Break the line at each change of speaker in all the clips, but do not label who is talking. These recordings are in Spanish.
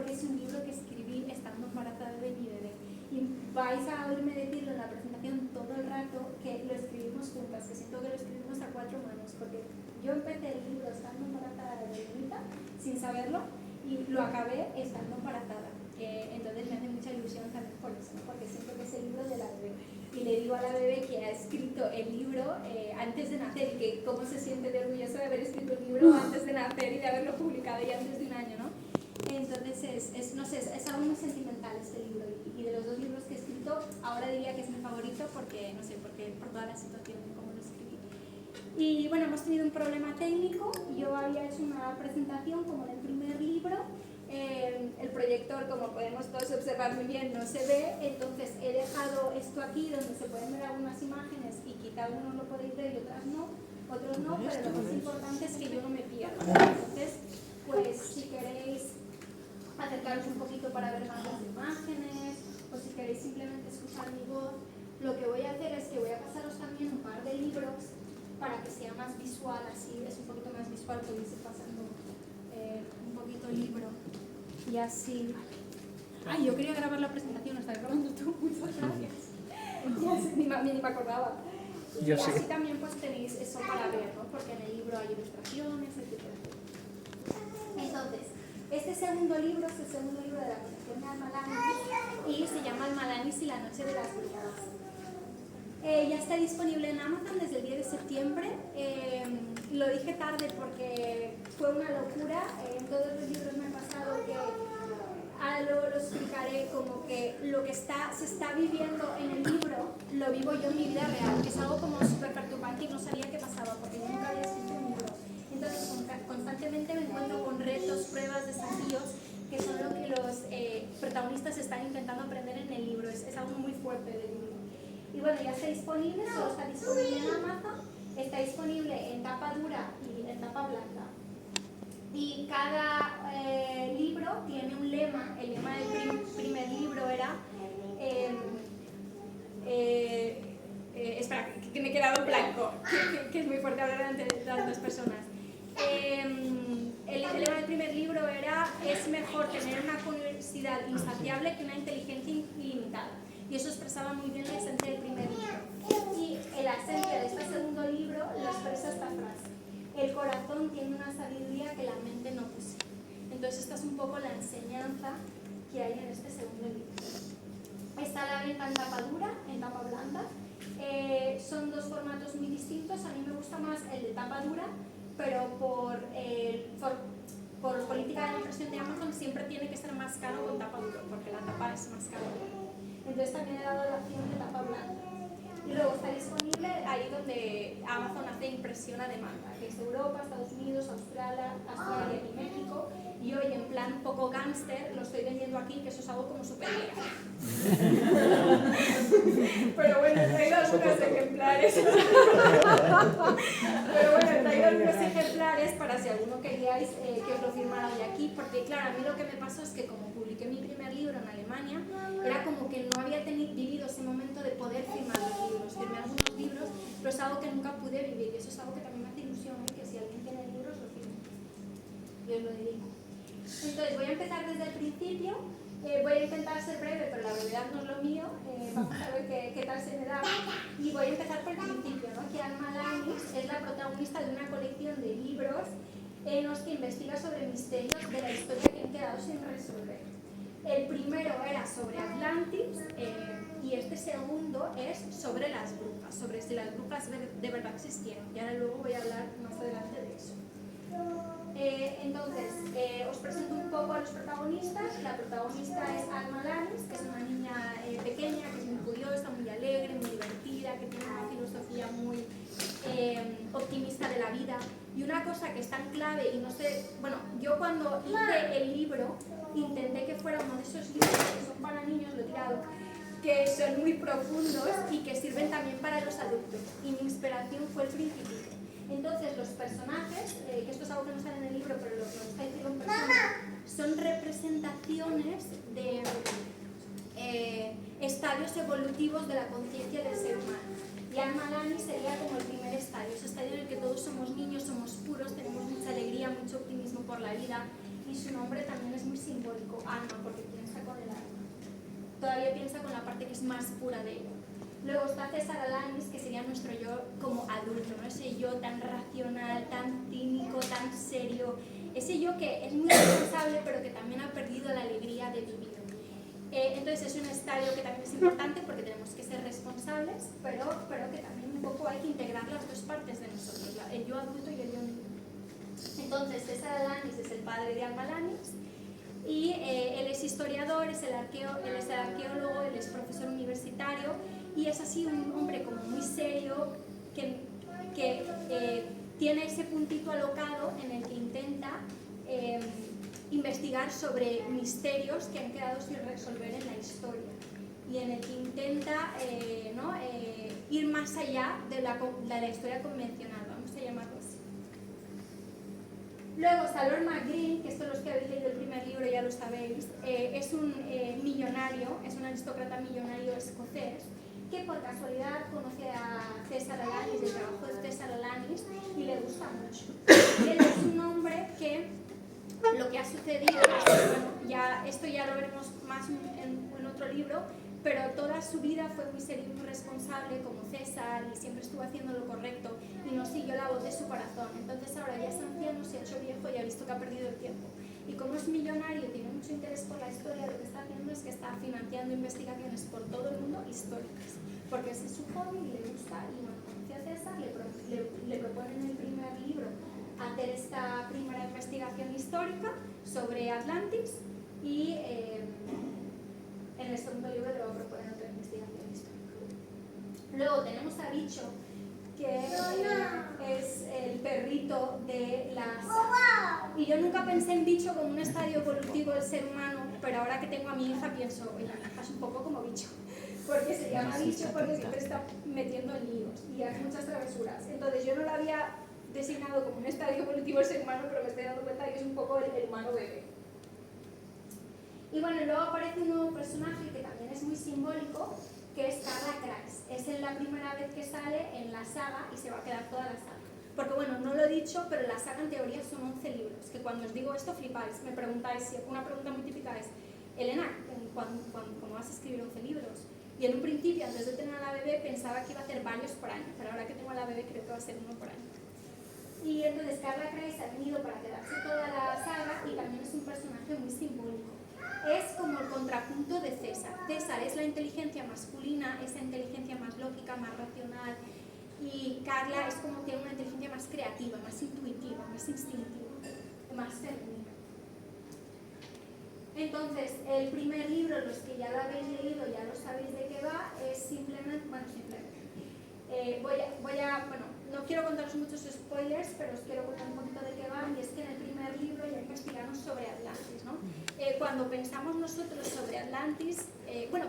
porque es un libro que escribí estando embarazada de mi bebé. Y vais a oírme decirlo en la presentación todo el rato que lo escribimos juntas, que siento que lo escribimos a 4 manos, porque yo empecé el libro estando embarazada de Benita, sin saberlo, y lo acabé estando embarazada. Entonces me hace mucha ilusión también por eso, ¿no? Porque siento que es el libro de la bebé. Y le digo a la bebé que ha escrito el libro antes de nacer, y que cómo se siente de orgulloso de haber escrito el libro antes de nacer y de haberlo publicado ya antes de un año, ¿no? Entonces, no sé, es algo muy sentimental este libro, y de los 2 libros que he escrito, ahora diría que es mi favorito porque, no sé, porque por toda la situación de cómo lo escribí. Y bueno, hemos tenido un problema técnico. Yo había hecho una presentación como del primer libro. El proyector, como podemos todos observar muy bien, no se ve, entonces he dejado esto aquí donde se pueden ver algunas imágenes y quizá algunos lo podéis ver y otros no, pero lo más importante es que yo no me pierda. Entonces, pues si queréis acercaros un poquito para ver más las imágenes, o si queréis simplemente escuchar mi voz, lo que voy a hacer es que voy a pasaros también un par de libros para que sea más visual, así es un poquito más visual, podéis ir pasando un poquito el libro y así. Ay, yo quería grabar la presentación, lo estás grabando tú, muchas gracias. Ni me acordaba. Y así también pues tenéis eso para ver, ¿no? Porque en el libro hay ilustraciones, etc. Entonces, este segundo libro es el segundo libro de la colección de Almalanis y se llama Almalanis y la noche de las brujas. Ya está disponible en Amazon desde el 10 de septiembre. Lo dije tarde porque fue una locura. En todos los libros me ha pasado que lo explicaré, como que lo que se está viviendo en el libro lo vivo yo en mi vida real, que es algo como súper perturbante y no sabía qué pasaba porque yo nunca había escrito un libro. Entonces constantemente me encuentro con retos, pruebas, desafíos, que son lo que los protagonistas están intentando aprender en el libro. Es algo muy fuerte del libro. Y bueno, ya está disponible, solo está disponible en Amazon, está disponible en tapa dura y en tapa blanda. Y cada libro tiene un lema. El lema del primer libro era espera, que me he quedado en blanco, que es muy fuerte hablar ante las 2 personas. El lema del primer libro era: es mejor tener una curiosidad insaciable que una inteligencia ilimitada. Y eso expresaba muy bien la esencia del primer libro. Y la esencia de este segundo libro lo expresa esta frase: el corazón tiene una sabiduría que la mente no posee. Entonces esta es un poco la enseñanza que hay en este segundo libro. Está a la venta en tapa dura, en tapa blanda. Son 2 formatos muy distintos. A mí me gusta más el de tapa dura, pero por política de la impresión de Amazon siempre tiene que ser más caro con tapa dura, porque la tapa es más cara. Entonces también he dado la opción de tapa blanda. Y luego está disponible ahí donde Amazon hace impresión a demanda, que es Europa, Estados Unidos, Australia y México. Y hoy, en plan un poco gángster, lo estoy vendiendo aquí, que eso es algo como súper legal. Pero bueno, he traído algunos ejemplares. Para si alguno queríais que os lo firmara de aquí, porque claro, a mí lo que me pasó es que como publiqué mi primer libro en Alemania, era como que no había vivido ese momento de poder firmar los libros. Firmé algunos libros, pero es algo que nunca pude vivir, y eso es algo que también me hace ilusión, que si alguien tiene libros, lo firme. Y os lo dedico. Entonces voy a empezar desde el principio. Voy a intentar ser breve, pero la brevedad no es lo mío. Vamos a ver qué tal se me da. Y voy a empezar por el principio, ¿no? Que Almalanis es la protagonista de una colección de libros en los que investiga sobre misterios de la historia que han quedado sin resolver. El primero era sobre Atlantis y este segundo es sobre las brujas, sobre si las brujas de verdad existieron. Y ahora luego voy a hablar más adelante de eso. Entonces, os presento un poco a los protagonistas. La protagonista es Almalanis, que es una niña pequeña, que es muy curiosa, muy alegre, muy divertida, que tiene una filosofía muy optimista de la vida. Y una cosa que es tan clave, y no sé, bueno, yo cuando hice el libro intenté que fuera uno de esos libros que son para niños, lo he tirado, que son muy profundos y que sirven también para los adultos. Y mi inspiración fue el Principito. Entonces los personajes, que esto es algo que no sale en el libro, pero lo que está diciendo en persona, son representaciones de estadios evolutivos de la conciencia del ser humano. Y Almalanis sería como el primer estadio, ese estadio en el que todos somos niños, somos puros, tenemos mucha alegría, mucho optimismo por la vida, y su nombre también es muy simbólico. diabólico, alma, porque piensa con el alma. Todavía piensa con la parte que es más pura de ello. Luego está César Alanis, que sería nuestro yo como adulto, ¿no? Ese yo tan racional, tan cínico, tan serio, ese yo que es muy responsable pero que también ha perdido la alegría de vivir. Entonces es un estadio que también es importante porque tenemos que ser responsables, pero que también un poco hay que integrar las dos partes de nosotros, el yo adulto y el yo niño. Entonces César Alanis es el padre de Alma Alanis y él es historiador, él es arqueólogo, él es profesor universitario y es así un hombre como muy serio que tiene ese puntito alocado en el que intenta investigar sobre misterios que han quedado sin resolver en la historia y en el que intenta ir más allá de la historia convencional, vamos a llamarlo así. Luego está Lord McGreen, que esto los que habéis leído el primer libro ya lo sabéis, es un millonario, es un aristócrata millonario escocés que por casualidad conoce a César Alanis, el trabajo de César Alanis, y le gusta mucho. Y él es un hombre que lo que ha sucedido es que, bueno, esto ya lo veremos más en otro libro, pero toda su vida fue muy serio y muy responsable como César y siempre estuvo haciendo lo correcto y no siguió la voz de su corazón. Entonces ahora ya es anciano, se ha hecho viejo y ha visto que ha perdido el tiempo. Y como es millonario y tiene mucho interés por la historia, lo que está haciendo es que está financiando investigaciones por todo el mundo históricas, porque ese es su hobby y le gusta. Y bueno, conoce a César, le propone en el primer libro hacer esta primera investigación histórica sobre Atlantis y en el segundo libro le va a proponer otra investigación histórica. Luego tenemos a Bicho, que es el perrito de la saga. Y yo nunca pensé en Bicho como un estadio evolutivo del ser humano, pero ahora que tengo a mi hija pienso, oye, mi hija es un poco como Bicho, porque se llama Bicho porque siempre está metiendo en líos y hace muchas travesuras. Entonces yo no la había designado como un estadio evolutivo del ser humano, pero me estoy dando cuenta de que es un poco el humano bebé. Y bueno, luego aparece un nuevo personaje que también es muy simbólico, que es Carla Crais. Es la primera vez que sale en la saga y se va a quedar toda la saga. Porque bueno, no lo he dicho, pero la saga en teoría son 11 libros, que cuando os digo esto flipáis. Me preguntáis, una pregunta muy típica es, Elena, ¿cómo vas a escribir 11 libros? Y en un principio, antes de tener a la bebé, pensaba que iba a hacer varios por año, pero ahora que tengo a la bebé creo que va a ser uno por año. Y entonces Carla Crais ha venido para quedarse toda la saga y también es un personaje muy simbólico. Es como el contrapunto de César. César es la inteligencia masculina, esa inteligencia más lógica, más racional, y Carla es como que una inteligencia más creativa, más intuitiva, más instintiva, más femenina. Entonces, el primer libro, los que ya lo habéis leído ya lo sabéis de qué va, es simplemente, no quiero contaros muchos spoilers, pero os quiero contar un poquito de qué va, y es que en el primer libro ya investigamos sobre Atlantis, ¿no? Cuando pensamos nosotros sobre Atlantis,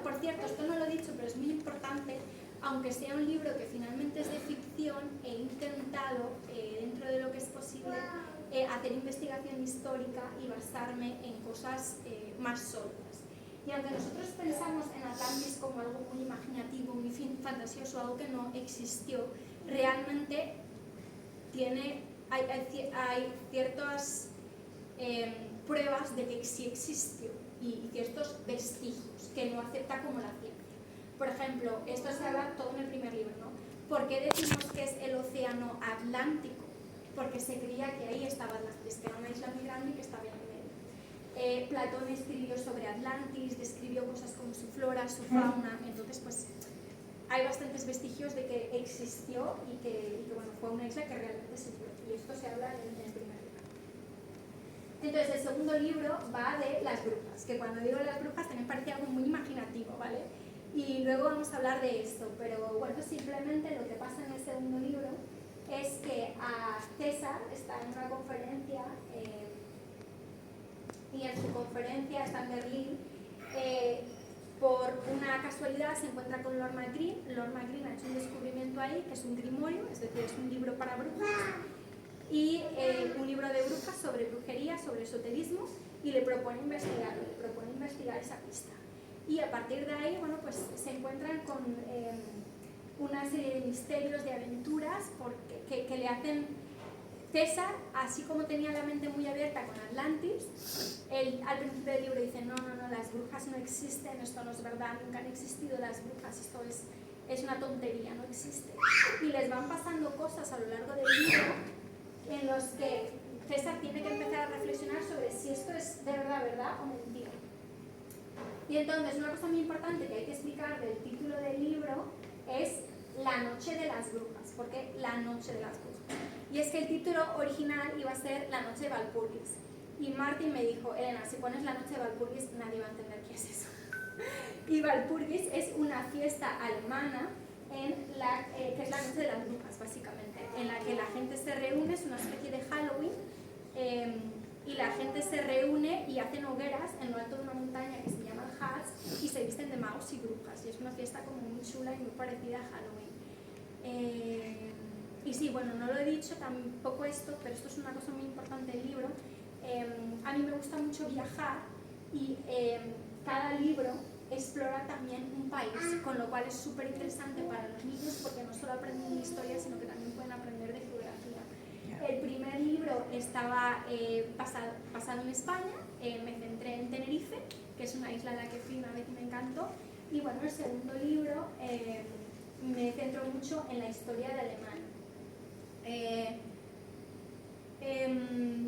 por cierto, esto no lo he dicho, pero es muy importante, aunque sea un libro que finalmente es de ficción, he intentado, dentro de lo que es posible, hacer investigación histórica y basarme en cosas más sólidas. Y aunque nosotros pensamos en Atlantis como algo muy imaginativo, muy fantasioso, algo que no existió, realmente hay ciertas pruebas de que sí existió y ciertos vestigios que no acepta como la ciencia. Por ejemplo, esto se habla todo en el primer libro, ¿no? ¿Por qué decimos que es el océano Atlántico? Porque se creía que ahí estaba Atlantis, que era una isla muy grande y que estaba en el medio. Platón escribió sobre Atlantis, describió cosas como su flora, su fauna, entonces pues hay bastantes vestigios de que existió y que fue una isla que realmente existió, y esto se habla en el primer libro. Entonces el segundo libro va de las brujas, que cuando digo las brujas también parece algo muy imaginativo, ¿vale? Y luego vamos a hablar de esto, pero bueno, simplemente lo que pasa en el segundo libro es que a César está en una conferencia y en su conferencia está en Berlín. Por una casualidad se encuentra con Lord McGreen. Lord McGreen ha hecho un descubrimiento ahí, que es un grimorio, es decir, es un libro para brujas, y un libro de brujas sobre brujería, sobre esoterismo, y le propone investigar esa pista. Y a partir de ahí, se encuentran con una serie de misterios, de aventuras, que le hacen César, así como tenía la mente muy abierta con Atlantis, él al principio del libro dice, no, las brujas no existen, esto no es verdad, nunca han existido las brujas, esto es una tontería, no existe. Y les van pasando cosas a lo largo del libro en los que César tiene que empezar a reflexionar sobre si esto es de verdad o mentira. Y entonces una cosa muy importante que hay que explicar del título del libro es La noche de las brujas. ¿Por qué La noche de las brujas? Y es que el título original iba a ser La noche de Walpurgis. Y Martin me dijo, Elena, si pones La noche de Walpurgis nadie va a entender qué es eso. Y Walpurgis es una fiesta alemana que es la noche de las brujas, básicamente, en la que la gente se reúne, es una especie de Halloween, y la gente se reúne y hacen hogueras en lo alto de una montaña que se llama el Harz y se visten de magos y brujas. Y es una fiesta como muy chula y muy parecida a Halloween. Y sí, bueno, no lo he dicho tampoco esto, pero esto es una cosa muy importante del libro. A mí me gusta mucho viajar y cada libro explora también un país, con lo cual es súper interesante para los niños porque no solo aprenden de historia, sino que también pueden aprender de geografía. El primer libro estaba basado en España, me centré en Tenerife, que es una isla a la que fui una vez y me encantó. Y bueno, el segundo libro me centro mucho en la historia de Alemania.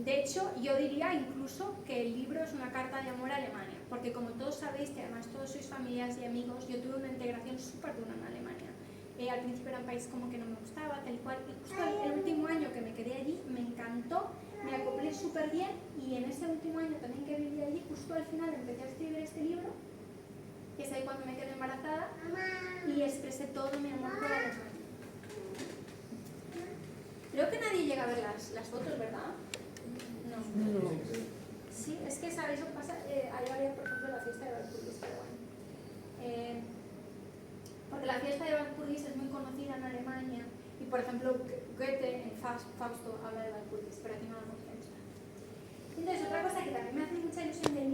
De hecho, yo diría incluso que el libro es una carta de amor a Alemania, porque como todos sabéis, que además todos sois familias y amigos, yo tuve una integración súper dura en Alemania. Al principio era un país como que no me gustaba, tal cual, y justo el último año que me quedé allí me encantó, me acoplé súper bien, y en ese último año también que viví allí, justo al final empecé a escribir este libro, que es ahí cuando me quedé embarazada, y expresé todo mi amor por Alemania. Creo que nadie llega a ver las fotos, ¿verdad? No. Sí, es que sabéis lo que pasa, ahí había por ejemplo la fiesta de Walpurgis, pero bueno. Porque la fiesta de Walpurgis es muy conocida en Alemania y por ejemplo Goethe en Fausto habla de Walpurgis, pero aquí no lo conocemos. Entonces otra cosa que también me hace mucha ilusión del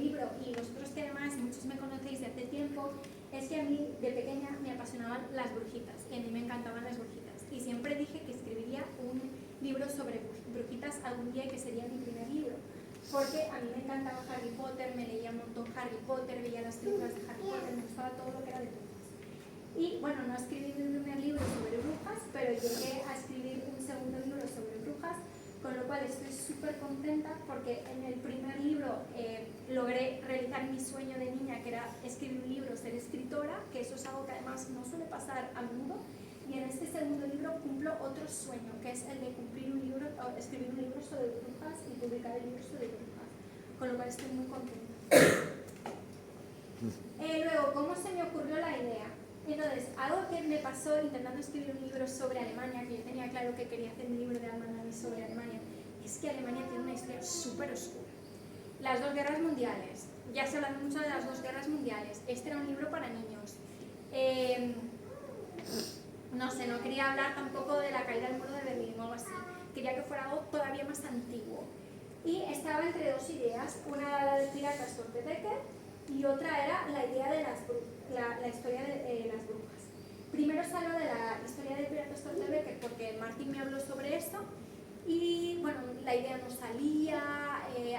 libro, y vosotros que además muchos me conocéis de hace tiempo, es que a mí de pequeña me apasionaban las brujitas y a mí me encantaban las brujitas y siempre dije que escribiría un libro sobre brujitas algún día y que sería mi primer libro, porque a mí me encantaba Harry Potter, me leía un montón Harry Potter, veía las películas de Harry Potter, me gustaba todo lo que era de brujas. Y bueno, no escribí mi primer libro sobre brujas, pero llegué a escribir un segundo libro sobre brujas, con lo cual estoy súper contenta porque en el primer libro logré realizar mi sueño de niña, que era escribir un libro, ser escritora, que eso es algo que además no suele pasar a menudo, y en este segundo libro cumplo otro sueño, que es el de escribir un libro sobre brujas y publicar el libro sobre brujas, con lo cual estoy muy contenta. Luego, ¿cómo se me ocurrió la idea? Entonces, algo que me pasó intentando escribir un libro sobre Alemania, que yo tenía claro que quería hacer un libro de Alemania sobre Alemania, es que Alemania tiene una historia súper oscura. Las dos guerras mundiales, ya se habla mucho de las dos guerras mundiales, este era un libro para niños. No sé, no quería hablar tampoco de la caída del muro de Berlín o algo así, quería que fuera algo todavía más antiguo. Y estaba entre dos ideas, una era la de Piratas Tortebecker, y otra era la idea de la historia de las brujas. Primero salió de la historia de Piratas Tortebecker porque Martín me habló sobre esto y bueno, la idea no salía,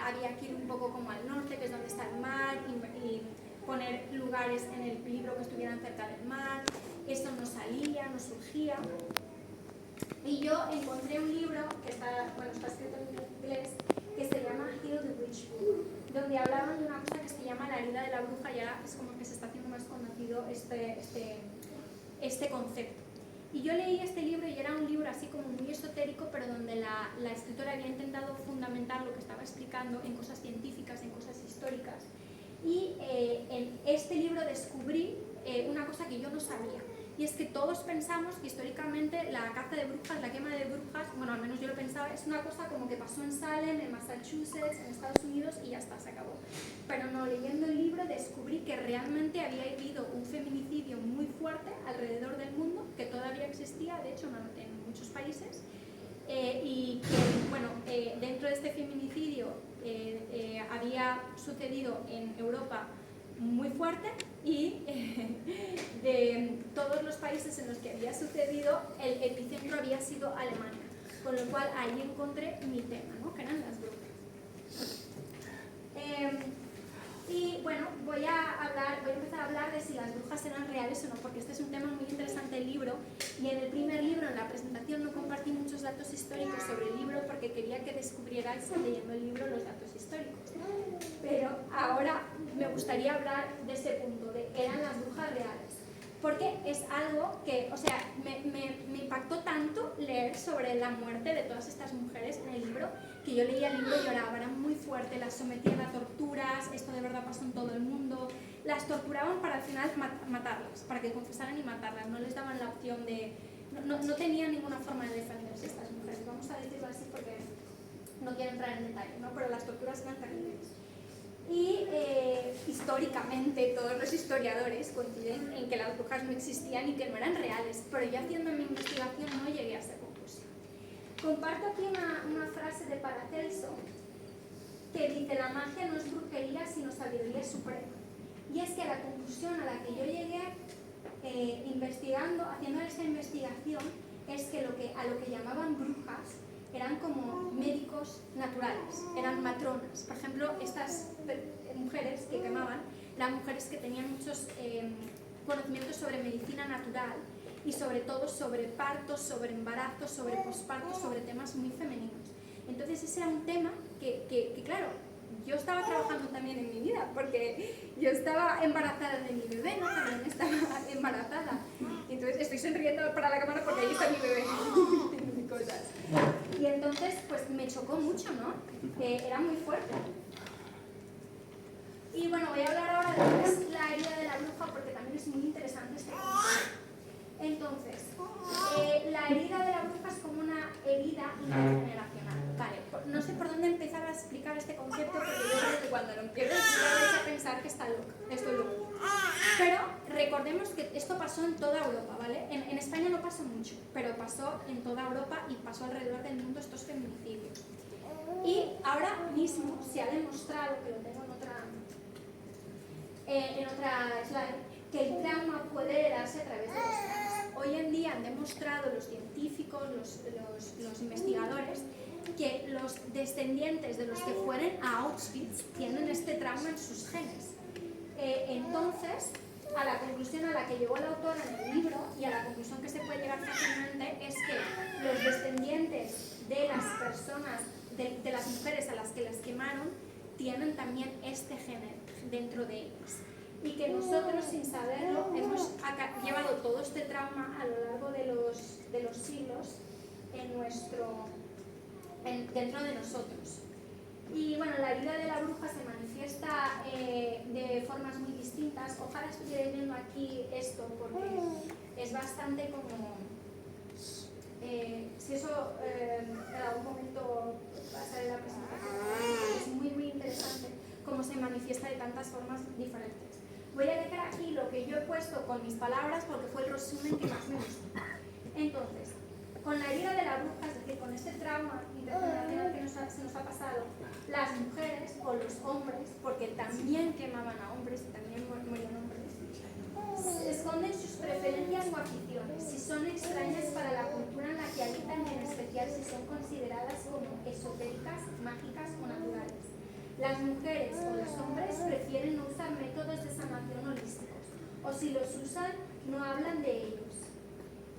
había que ir un poco como al norte, que es donde está el mar, y poner lugares en el libro que estuvieran cerca del mar. Esto no salía, no surgía. Y yo encontré un libro que está escrito en inglés, que se llama Heal the Witch Book, donde hablaban de una cosa que se llama la herida de la bruja, y ahora es como que se está haciendo más conocido este concepto. Y yo leí este libro y era un libro así como muy esotérico, pero donde la escritora había intentado fundamentar lo que estaba explicando en cosas científicas, en cosas históricas. Y en este libro descubrí una cosa que yo no sabía. Y es que todos pensamos que históricamente la caza de brujas, la quema de brujas, bueno, al menos yo lo pensaba, es una cosa como que pasó en Salem, en Massachusetts, en Estados Unidos y ya está, se acabó. Pero no, leyendo el libro descubrí que realmente había habido un feminicidio muy fuerte alrededor del mundo, que todavía existía, de hecho, en muchos países, y que, bueno, dentro de este feminicidio había sucedido en Europa muy fuerte, y de todos los países en los que había sucedido, el epicentro había sido Alemania. Con lo cual ahí encontré mi tema, ¿no? Que eran las brujas. Y bueno, voy a empezar a hablar de si las brujas eran reales o no, porque este es un tema muy interesante del libro, y en el primer libro, en la presentación, no compartí muchos datos históricos sobre el libro porque quería que descubrierais leyendo el libro los datos históricos. Pero ahora me gustaría hablar de ese punto, de ¿eran las brujas reales? Porque es algo que, o sea, me impactó tanto leer sobre la muerte de todas estas mujeres en el libro, que yo leía el libro y lloraba, era muy fuerte, las sometían a torturas, esto de verdad pasó en todo el mundo, las torturaban para al final matarlas, para que confesaran y matarlas, no les daban la opción de... No tenían ninguna forma de defenderse estas mujeres, vamos a decirlo así porque no quiero entrar en detalle, ¿no? Pero las torturas eran terribles. Y históricamente todos los historiadores coinciden en que las brujas no existían y que no eran reales, pero yo haciendo mi investigación no llegué a esa conclusión. Comparto aquí una frase de Paracelso que dice: la magia no es brujería sino sabiduría suprema. Y es que la conclusión a la que yo llegué investigando, haciendo esa investigación, es que a lo que llamaban brujas eran como médicos naturales, eran matronas. Por ejemplo, estas mujeres que quemaban eran mujeres que tenían muchos conocimientos sobre medicina natural y sobre todo sobre partos, sobre embarazos, sobre pospartos, sobre temas muy femeninos. Entonces ese era un tema que claro, yo estaba trabajando también en mi vida, porque yo estaba embarazada de mi bebé, ¿no? También estaba embarazada. Entonces estoy sonriendo para la cámara porque ahí está mi bebé. Cosas. Y entonces pues me chocó mucho, ¿no? Era muy fuerte. Y bueno, voy a hablar ahora de lo que es la herida de la bruja porque también es muy interesante este concepto. Entonces, la herida de la bruja es como una herida intergeneracional. Vale, no sé por dónde empezar a explicar este concepto porque yo creo que cuando lo empiezo a explicar vais a pensar que estoy loco. Pero recordemos que esto pasó en toda Europa, ¿vale? En España no pasó mucho, pero pasó en toda Europa y pasó alrededor del mundo estos feminicidios. Y ahora mismo se ha demostrado, que lo tengo en otra slide, que el trauma puede heredarse a través de los genes. Hoy en día han demostrado los científicos, los investigadores, que los descendientes de los que fueron a Auschwitz tienen este trauma en sus genes. Entonces, a la conclusión a la que llegó el autor en el libro y a la conclusión que se puede llegar fácilmente es que los descendientes de las personas, de las mujeres a las que las quemaron, tienen también este gen dentro de ellas. Y que nosotros, sin saberlo, hemos llevado todo este trauma a lo largo de los siglos dentro de nosotros. Y bueno, la herida de la bruja se manifiesta de formas muy distintas. Ojalá estuvierais viendo aquí esto porque es bastante como... si eso en algún momento va a salir la presentación, es muy muy interesante cómo se manifiesta de tantas formas diferentes. Voy a dejar aquí lo que yo he puesto con mis palabras porque fue el resumen que más me gustó. Entonces, con la herida de la bruja, es decir, con este trauma intergeneracional que se nos ha pasado, las mujeres o los hombres, porque también quemaban a hombres y también morían hombres, esconden sus preferencias o aficiones, si son extrañas para la cultura en la que habitan y en especial si son consideradas como esotéricas, mágicas o naturales. Las mujeres o los hombres prefieren no usar métodos de sanación holísticos, o si los usan, no hablan de ellos.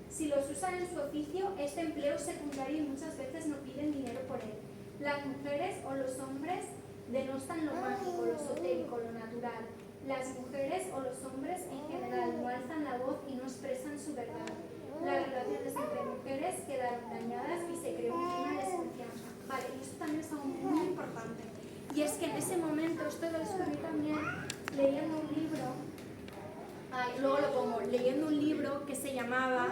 Si los usan en su oficio, este empleo secundario y muchas veces no piden dinero por él. Las mujeres o los hombres denostan lo mágico, lo esotérico, lo natural. Las mujeres o los hombres en general no alzan la voz y no expresan su verdad. Las relaciones entre mujeres quedaron dañadas y se creó un clima de desconfianza. Vale, y esto también es algo muy importante. Y es que en ese momento, esto lo descubrí también leyendo un libro, luego lo pongo, leyendo un libro que se llamaba...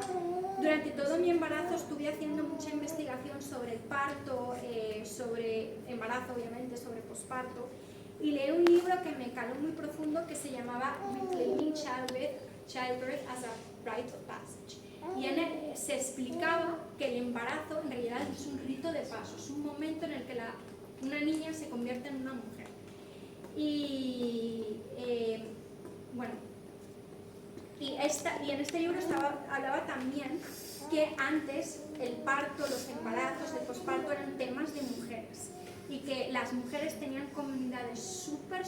Durante todo mi embarazo estuve haciendo mucha investigación sobre el parto, sobre embarazo obviamente, sobre posparto, y leí un libro que me caló muy profundo que se llamaba Reclaiming Childbirth as a Rite of Passage. Y en él se explicaba que el embarazo en realidad es un rito de paso, es un momento en el que una niña se convierte en una mujer. Y bueno, y en este libro hablaba también que antes el parto, los embarazos, el posparto eran temas de mujeres y que las mujeres tenían comunidades súper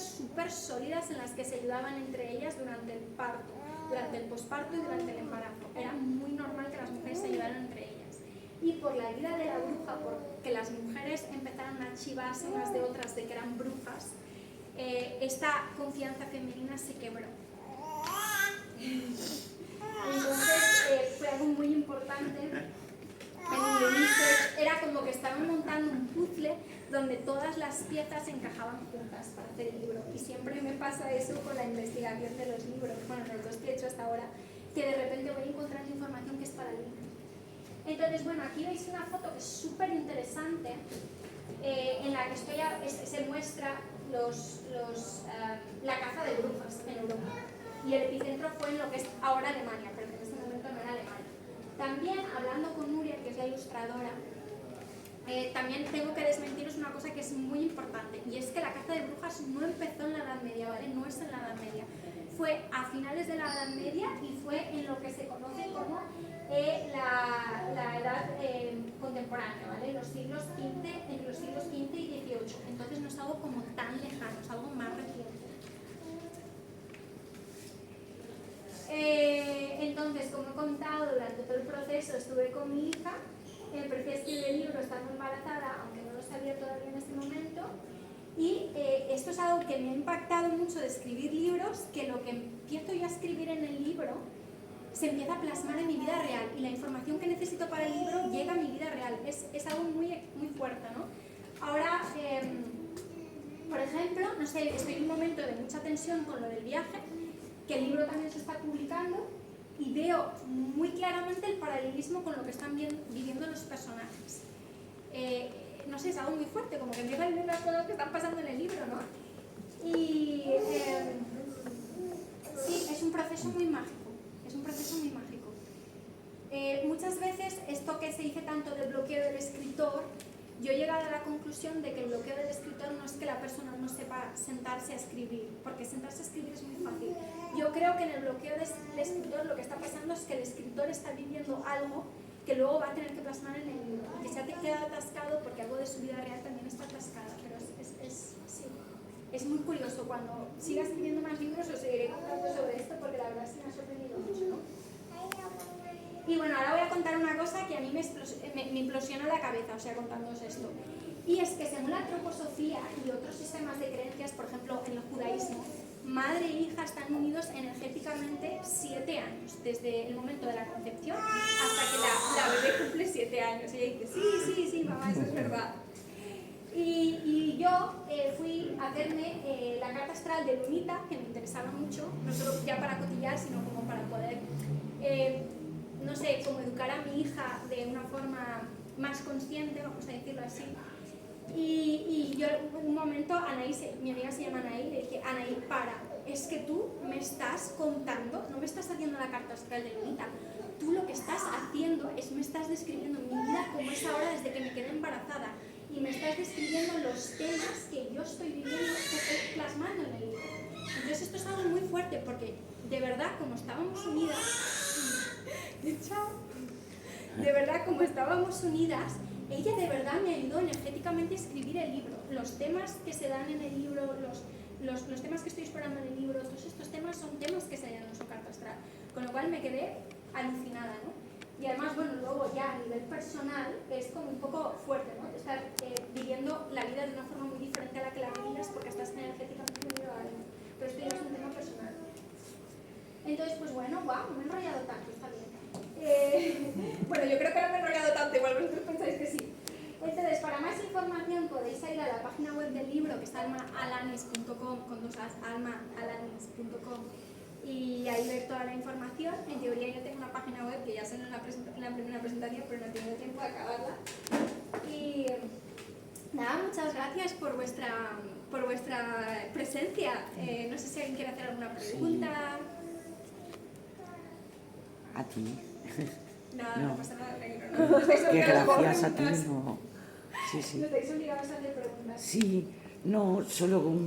sólidas en las que se ayudaban entre ellas durante el parto, durante el posparto y durante el embarazo. Era muy normal que las mujeres se ayudaran entre ellas. Y por la vida de la bruja, porque las mujeres empezaron a chivarse unas de otras de que eran brujas, esta confianza femenina se quebró. Entonces fue algo muy importante. Era como que estaban montando un puzzle donde todas las piezas encajaban juntas para hacer el libro. Y siempre me pasa eso con la investigación de los libros, bueno, los dos que he hecho hasta ahora, que de repente voy encontrando información que es para el libro. Entonces, bueno, aquí veis una foto que es súper interesante, en la que se muestra la caza de brujas en Europa. Y el epicentro fue en lo que es ahora Alemania, pero en ese momento no era Alemania. También, hablando con Nuria, que es la ilustradora, también tengo que desmentiros una cosa que es muy importante, y es que la caza de brujas no empezó en la Edad Media, ¿vale? No es en la Edad Media. Fue a finales de la Edad Media y fue en lo que se conoce como la edad contemporánea, ¿vale? Entre los siglos XV y XVIII. Entonces no es algo como tan lejano, es algo más reciente. Entonces, como he contado, durante todo el proceso estuve con mi hija, empecé a escribir el libro estando embarazada, aunque no lo sabía todavía en ese momento, y esto es algo que me ha impactado mucho de escribir libros, que lo que empiezo yo a escribir en el libro se empieza a plasmar en mi vida real, y la información que necesito para el libro llega a mi vida real. Es algo muy fuerte, ¿no? Ahora, por ejemplo, no sé, estoy en un momento de mucha tensión con lo del viaje, que el libro también se está publicando, y veo muy claramente el paralelismo con lo que están viviendo los personajes. No sé, es algo muy fuerte, como que empieza a vivir las cosas que están pasando en el libro, ¿no? Y sí, es un proceso muy mágico. Es un proceso muy mágico. Muchas veces esto que se dice tanto del bloqueo del escritor, yo he llegado a la conclusión de que el bloqueo del escritor no es que la persona no sepa sentarse a escribir, porque sentarse a escribir es muy fácil. Yo creo que en el bloqueo del escritor lo que está pasando es que el escritor está viviendo algo que luego va a tener que plasmar en el libro, y que se ha quedado atascado porque algo de su vida real también está atascada, pero sí. Es muy curioso. Cuando siga escribiendo más libros os seguiré contando sobre esto, porque la verdad sí me ha sorprendido mucho, ¿no? Y bueno, ahora voy a contar una cosa que a mí me implosiona la cabeza, o sea, contándoos esto. Y es que según la antroposofía y otros sistemas de creencias, por ejemplo, en el judaísmo, madre e hija están unidos energéticamente 7 años, desde el momento de la concepción hasta que la bebé cumple 7 años. Y ella dice, sí, mamá, eso es verdad. Y yo fui a hacerme la carta astral de Lunita, que me interesaba mucho, no solo ya para cotillar, sino como para poder, no sé, como educar a mi hija de una forma más consciente, vamos a decirlo así. Y yo en un momento, Anaí, mi amiga se llama Anaí, le dije, Anaí, para, es que tú me estás contando, no me estás haciendo la carta astral de Lunita, tú lo que estás haciendo es, me estás describiendo mi vida como es ahora desde que me quedé embarazada, y me estás describiendo los temas que yo estoy viviendo, que estoy plasmando en el libro. Entonces esto es algo muy fuerte, porque de verdad, como estábamos unidas, ella de verdad me ayudó energéticamente a escribir el libro. Los temas que se dan en el libro, los temas que estoy explorando en el libro, todos estos temas son temas que se dan en su carta astral, con lo cual me quedé alucinada, ¿no? Y además, bueno, luego ya a nivel personal es como un poco fuerte, ¿no? Estar viviendo la vida de una forma muy diferente a la que la vivías, porque estás energéticamente unido a algo. Pero esto ya es un tema personal. Entonces, pues bueno, wow, no me he enrollado tanto, está bien. Bueno, yo creo que no me he enrollado tanto, igual vosotros pensáis que sí. Entonces, para más información podéis ir a la página web del libro, que está almaalanis.com, con 2 as, almaalanis.com, y ahí ver toda la información. En teoría yo tengo una página web que ya salió en la primera presentación, pero no he tenido tiempo de acabarla. Y nada, muchas gracias por vuestra presencia. No sé si alguien quiere hacer alguna pregunta.
A ti.
Nada, no pasa nada, tranquilo.
No que gracias a ti, no.
Sí. ¿No estáis obligados a hacer preguntas?
Sí, no, solo un